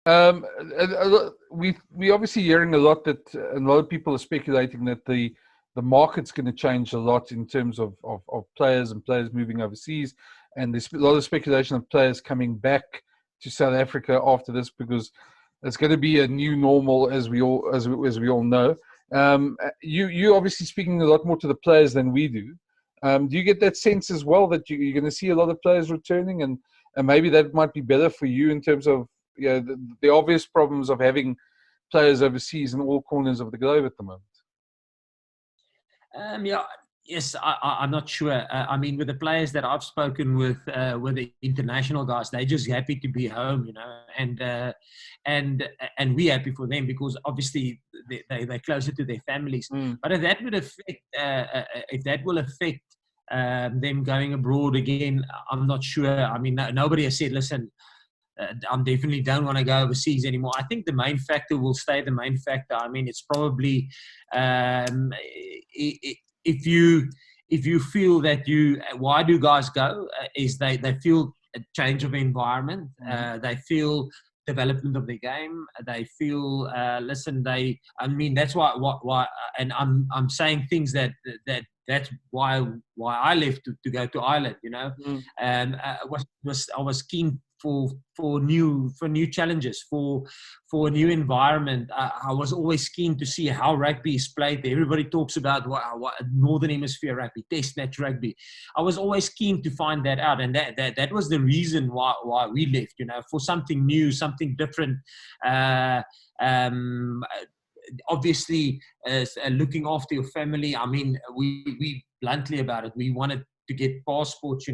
We obviously hearing a lot that a lot of people are speculating that the market's going to change a lot in terms of players and players moving overseas, and there's a lot of speculation of players coming back to South Africa after this because it's going to be a new normal, as we all know. You obviously speaking a lot more to the players than we do. Do you get that sense as well that you're going to see a lot of players returning, and maybe that might be better for you in terms of the obvious problems of having players overseas in all corners of the globe at the moment? Yes, I'm not sure. I mean, with the players that I've spoken with the international guys, they're just happy to be home, and we're happy for them because obviously they're closer to their families. But if that will affect them going abroad again, I'm not sure. I mean, nobody has said, listen, I definitely don't want to go overseas anymore. I think the main factor will stay the main factor. I mean, it's probably if you feel that why do guys go? Is they feel a change of environment. They feel development of the game. They feel I mean, that's why. And I'm saying things that's why I left to go to Ireland. And I was keen for new challenges, for a new environment. I was always keen to see how rugby is played. Everybody talks about what Northern Hemisphere rugby, Test match rugby. I was always keen to find that out, and that was the reason why we left. For something new, something different. Obviously, looking after your family. I mean, we bluntly about it. We wanted to get passports,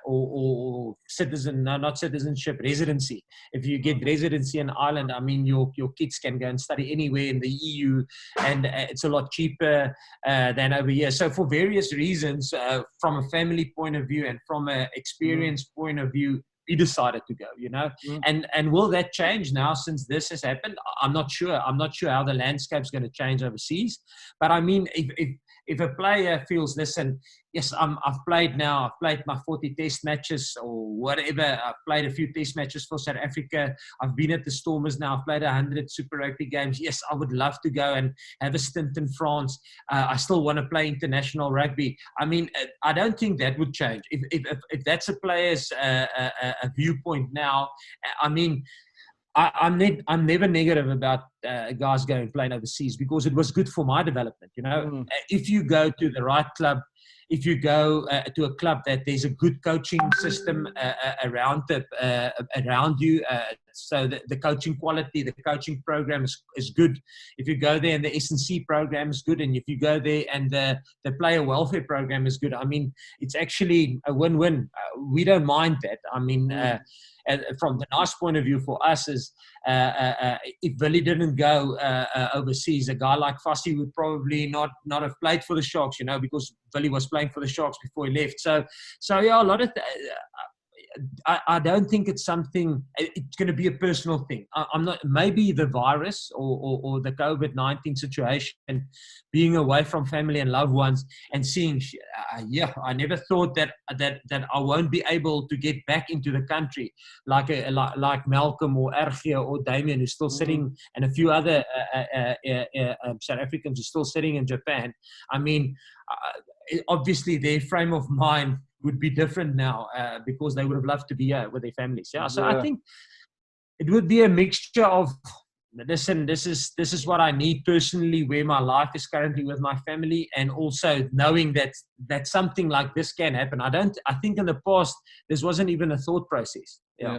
or citizen, no, not citizenship, residency. If you get residency in Ireland, I mean, your kids can go and study anywhere in the EU, and it's a lot cheaper than over here. So for various reasons, from a family point of view and from an experience point of view, we decided to go, and will that change now since this has happened? I'm not sure. I'm not sure how the landscape's going to change overseas. But I mean, if a player feels, listen, yes, I've played now. I've played my 40 test matches or whatever. I've played a few test matches for South Africa. I've been at the Stormers now. I've played 100 Super Rugby games. Yes, I would love to go and have a stint in France. I still want to play international rugby. I mean, I don't think that would change. If that's a player's a viewpoint now, I mean, I'm never negative about guys going playing overseas because it was good for my development. If you go to the right club, if you go to a club that there's a good coaching system around you, so the coaching quality, the coaching program is good. If you go there and the S&C program is good, and if you go there and the player welfare program is good, I mean, it's actually a win-win. We don't mind that. I mean, from the nice point of view for us is if Billy didn't go overseas, a guy like Fassi would probably not have played for the Sharks, because Billy was playing for the Sharks before he left. So yeah, a lot of I don't think it's something. It's going to be a personal thing. I'm not. Maybe the virus or the COVID-19 situation, being away from family and loved ones, and seeing. I never thought that I won't be able to get back into the country like Malcolm or Ergia or Damien, who's still sitting, and a few other South Africans who are still sitting in Japan. I mean, obviously their frame of mind would be different now because they would have loved to be here with their families. Yeah, so I think it would be a mixture of, listen, this is what I need personally, where my life is currently with my family, and also knowing that something like this can happen. I think in the past this wasn't even a thought process. Yeah.